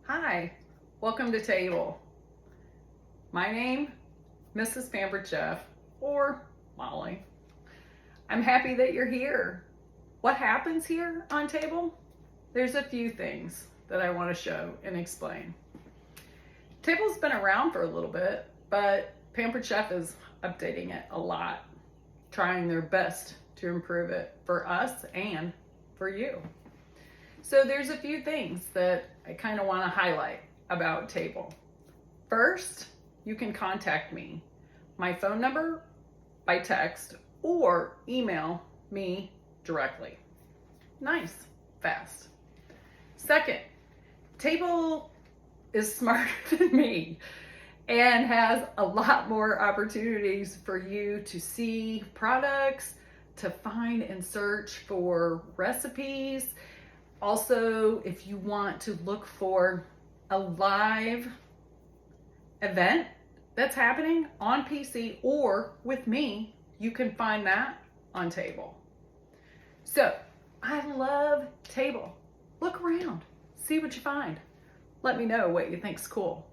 Hi, welcome to Table. My name, Mrs. Pampered Chef, or Molly. I'm happy that you're here. What happens here on Table? There's a few things that I want to show and explain. Table's been around for a little bit, but Pampered Chef is updating it a lot, trying their best to improve it for us and for you. So there's a few things that I kind of want to highlight about Table. First, you can contact me. My phone number by text or email me directly. Nice, fast. Second, Table is smarter than me and has a lot more opportunities for you to see products, to find and search for recipes. Also, if you want to look for a live event that's happening on PC or with me, you can find that on Table. So, I love Table. Look around, see what you find. Let me know what you think's cool.